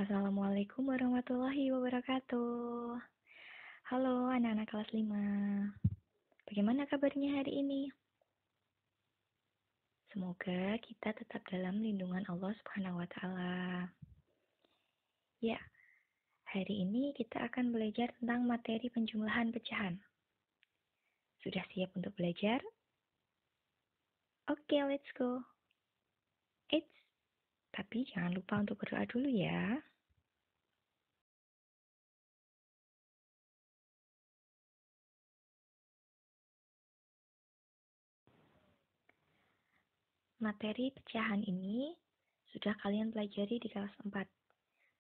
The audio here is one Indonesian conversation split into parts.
Assalamualaikum warahmatullahi wabarakatuh. Halo anak-anak kelas 5. Bagaimana kabarnya hari ini? Semoga kita tetap dalam lindungan Allah Subhanahu wa taala. Ya, hari ini kita akan belajar tentang materi penjumlahan pecahan. Sudah siap untuk belajar? Oke, let's go. Eits, tapi jangan lupa untuk berdoa dulu ya. Materi pecahan ini sudah kalian pelajari di kelas 4.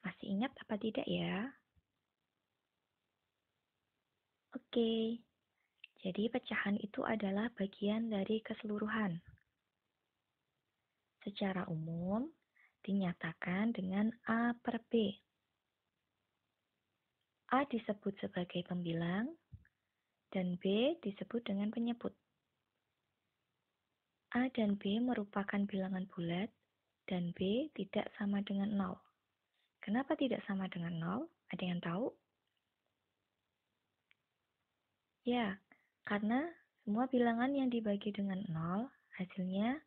Masih ingat apa tidak ya? Oke, jadi pecahan itu adalah bagian dari keseluruhan. Secara umum, dinyatakan dengan A per B. A disebut sebagai pembilang, dan B disebut dengan penyebut. A dan B merupakan bilangan bulat, dan B tidak sama dengan 0. Kenapa tidak sama dengan 0? Ada yang tahu? Ya, karena semua bilangan yang dibagi dengan 0, hasilnya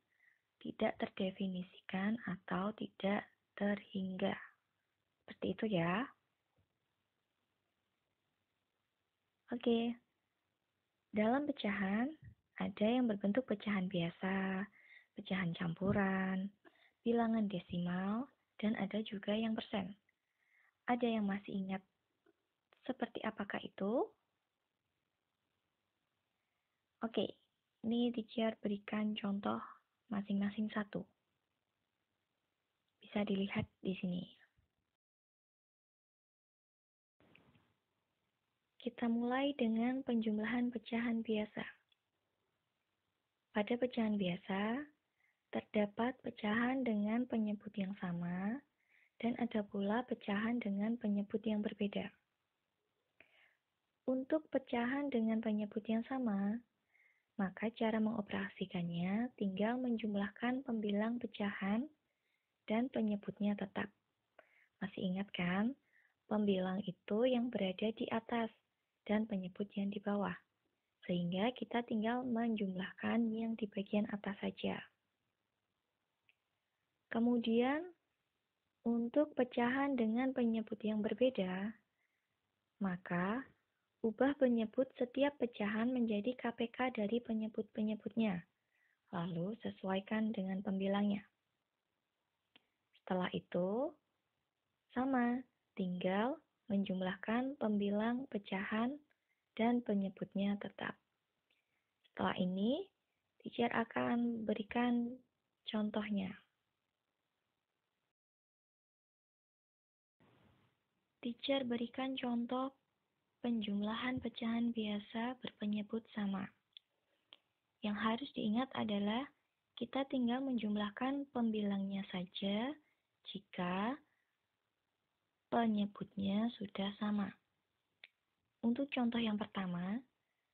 tidak terdefinisikan atau tidak terhingga. Seperti itu ya. Oke, dalam pecahan ada yang berbentuk pecahan biasa, pecahan campuran, bilangan desimal, dan ada juga yang persen. Ada yang masih ingat seperti apakah itu? Oke, ini teacher berikan contoh masing-masing satu. Bisa dilihat di sini. Kita mulai dengan penjumlahan pecahan biasa. Pada pecahan biasa, terdapat pecahan dengan penyebut yang sama, dan ada pula pecahan dengan penyebut yang berbeda. Untuk pecahan dengan penyebut yang sama, maka cara mengoperasikannya tinggal menjumlahkan pembilang pecahan dan penyebutnya tetap. Masih ingat kan? Pembilang itu yang berada di atas dan penyebut yang di bawah. Sehingga kita tinggal menjumlahkan yang di bagian atas saja. Kemudian, untuk pecahan dengan penyebut yang berbeda, maka ubah penyebut setiap pecahan menjadi KPK dari penyebut-penyebutnya, lalu sesuaikan dengan pembilangnya. Setelah itu, sama, tinggal menjumlahkan pembilang pecahan dan penyebutnya tetap. Setelah ini, teacher akan berikan contohnya. Teacher berikan contoh penjumlahan pecahan biasa berpenyebut sama. Yang harus diingat adalah kita tinggal menjumlahkan pembilangnya saja jika penyebutnya sudah sama. Untuk contoh yang pertama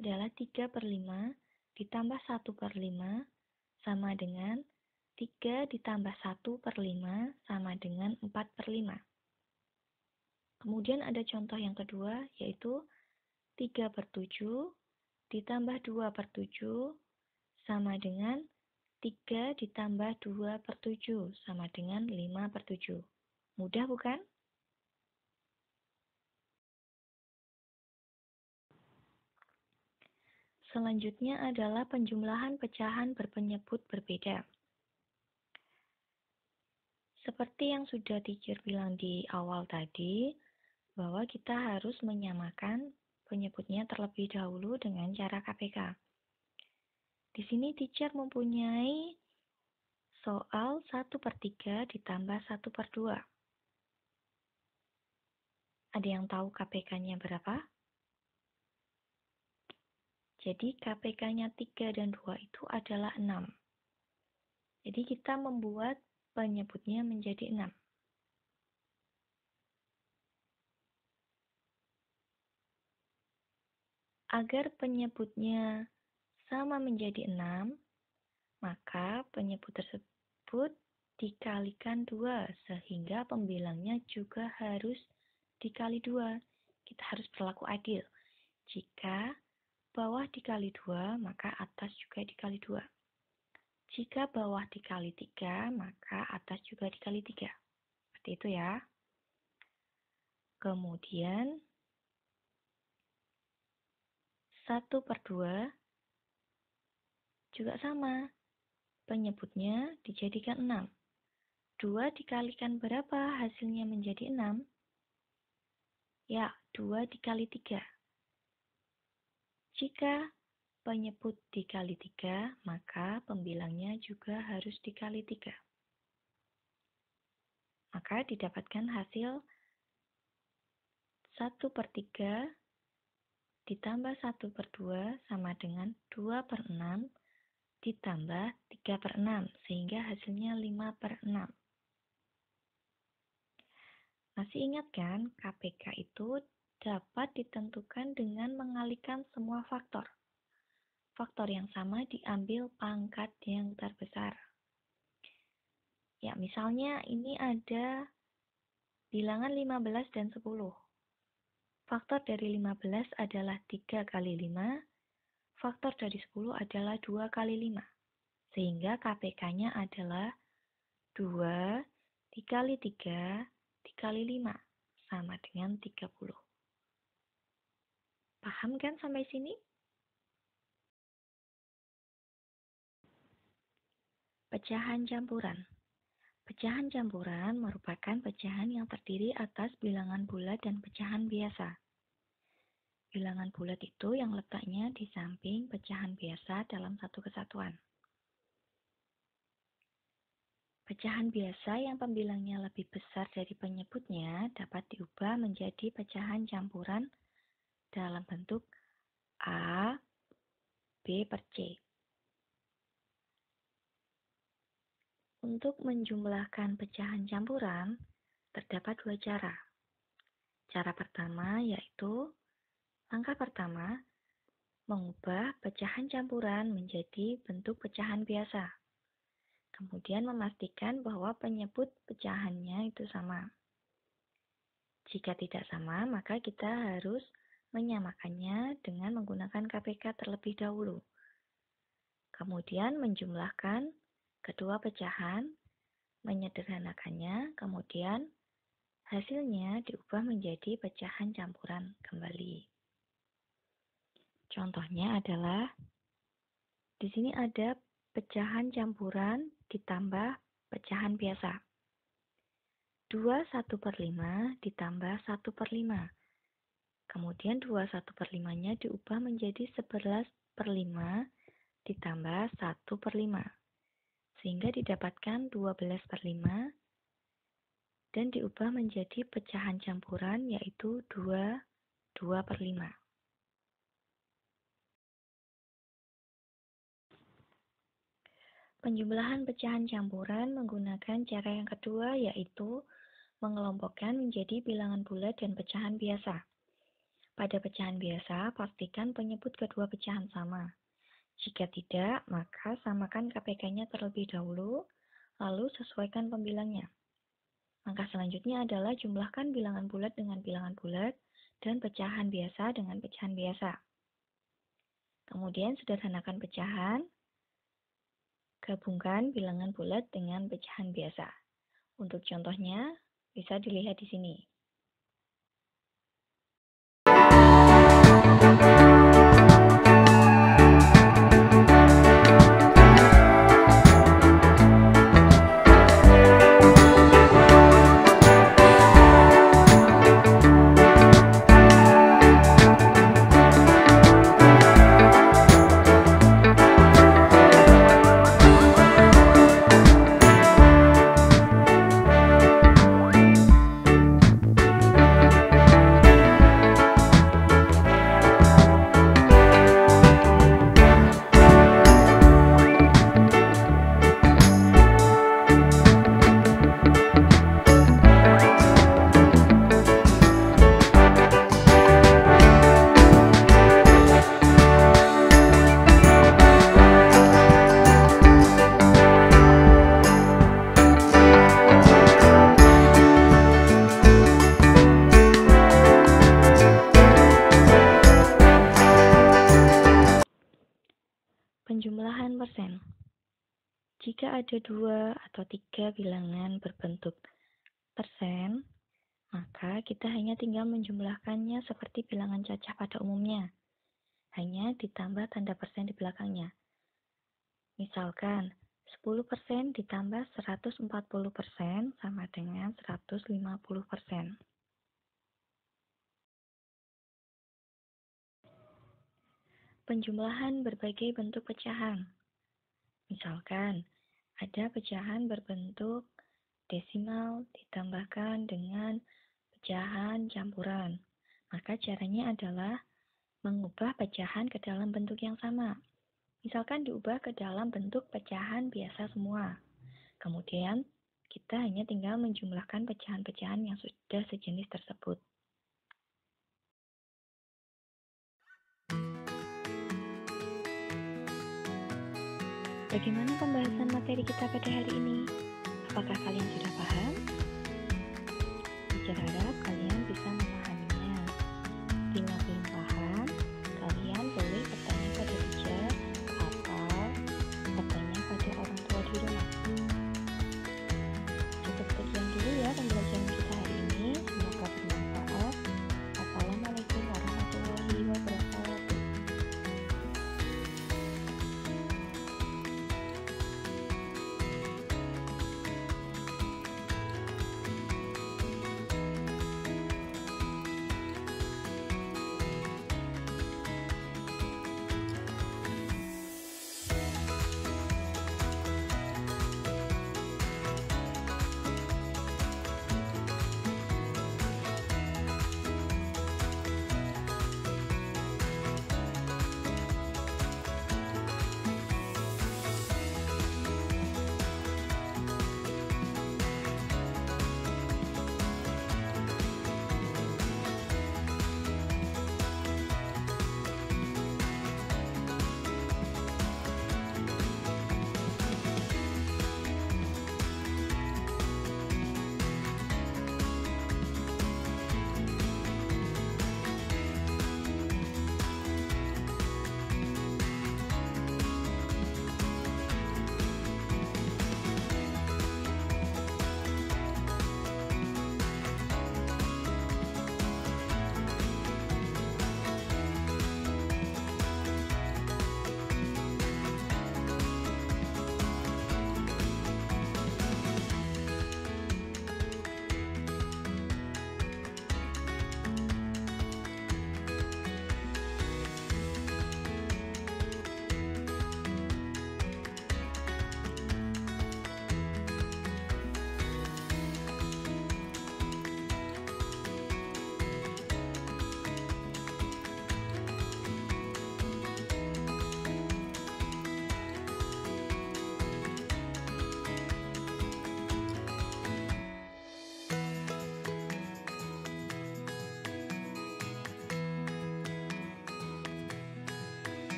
adalah 3/5 ditambah 1/5 sama dengan 3 ditambah 1/5 sama dengan 4/5. Kemudian ada contoh yang kedua, yaitu 3/7 ditambah 2/7 sama dengan 3 ditambah 2/7 sama dengan 5/7. Mudah bukan? Selanjutnya adalah penjumlahan pecahan berpenyebut berbeda. Seperti yang sudah teacher bilang di awal tadi, bahwa kita harus menyamakan penyebutnya terlebih dahulu dengan cara KPK. Di sini teacher mempunyai soal 1/3 ditambah 1/2. Ada yang tahu KPK-nya berapa? Jadi KPK-nya 3 dan 2 itu adalah 6. Jadi kita membuat penyebutnya menjadi 6. Agar penyebutnya sama menjadi 6, maka penyebut tersebut dikalikan 2, sehingga pembilangnya juga harus dikali 2. Kita harus berlaku adil. Jika bawah dikali 2, maka atas juga dikali 2. Jika bawah dikali 3, maka atas juga dikali 3. Seperti itu ya. Kemudian 1/2 juga sama. Penyebutnya dijadikan 6. 2 dikalikan berapa hasilnya menjadi 6? Ya, 2 dikali 3. Jika penyebut dikali 3, maka pembilangnya juga harus dikali 3. Maka didapatkan hasil 1/3 ditambah 1/2 sama dengan 2/6 ditambah 3/6, sehingga hasilnya 5/6. Masih ingat kan, KPK itu dapat ditentukan dengan mengalihkan semua faktor. Faktor yang sama diambil pangkat yang terbesar. Ya, misalnya ini ada bilangan 15 dan 10. Faktor dari 15 adalah 3 kali 5, faktor dari 10 adalah 2 kali 5. Sehingga KPK-nya adalah 2 dikali 3 dikali 5 sama dengan 30. Paham kan sampai sini? Pecahan campuran. Pecahan campuran merupakan pecahan yang terdiri atas bilangan bulat dan pecahan biasa. Bilangan bulat itu yang letaknya di samping pecahan biasa dalam satu kesatuan. Pecahan biasa yang pembilangnya lebih besar dari penyebutnya dapat diubah menjadi pecahan campuran dalam bentuk A, B per C. Untuk menjumlahkan pecahan campuran, terdapat dua cara. Cara pertama yaitu, langkah pertama, mengubah pecahan campuran menjadi bentuk pecahan biasa. Kemudian memastikan bahwa penyebut pecahannya itu sama. Jika tidak sama, maka kita harus menyamakannya dengan menggunakan KPK terlebih dahulu. Kemudian menjumlahkan kedua pecahan, menyederhanakannya, kemudian hasilnya diubah menjadi pecahan campuran kembali. Contohnya adalah, di sini ada pecahan campuran ditambah pecahan biasa. 2 1/5 ditambah 1/5. Kemudian 2 1/5-nya diubah menjadi 11/5 ditambah 1/5. Sehingga didapatkan 12/5 dan diubah menjadi pecahan campuran yaitu 2/5. Penjumlahan pecahan campuran menggunakan cara yang kedua yaitu mengelompokkan menjadi bilangan bulat dan pecahan biasa. Pada pecahan biasa, pastikan penyebut kedua pecahan sama. Jika tidak, maka samakan KPK-nya terlebih dahulu, lalu sesuaikan pembilangnya. Langkah selanjutnya adalah jumlahkan bilangan bulat dengan bilangan bulat dan pecahan biasa dengan pecahan biasa. Kemudian sederhanakan pecahan, gabungkan bilangan bulat dengan pecahan biasa. Untuk contohnya, bisa dilihat di sini. persen. Jika ada 2 atau 3 bilangan berbentuk persen, maka kita hanya tinggal menjumlahkannya seperti bilangan cacah pada umumnya. Hanya ditambah tanda persen di belakangnya. Misalkan, 10% ditambah 140% sama dengan 150%. Penjumlahan berbagai bentuk pecahan. Misalkan, ada pecahan berbentuk desimal ditambahkan dengan pecahan campuran. Maka caranya adalah mengubah pecahan ke dalam bentuk yang sama. Misalkan diubah ke dalam bentuk pecahan biasa semua. Kemudian, kita hanya tinggal menjumlahkan pecahan-pecahan yang sudah sejenis tersebut. Bagaimana pembahasan materi kita pada hari ini? Apakah kalian sudah paham? Saya harap kalian bisa memahaminya. Bila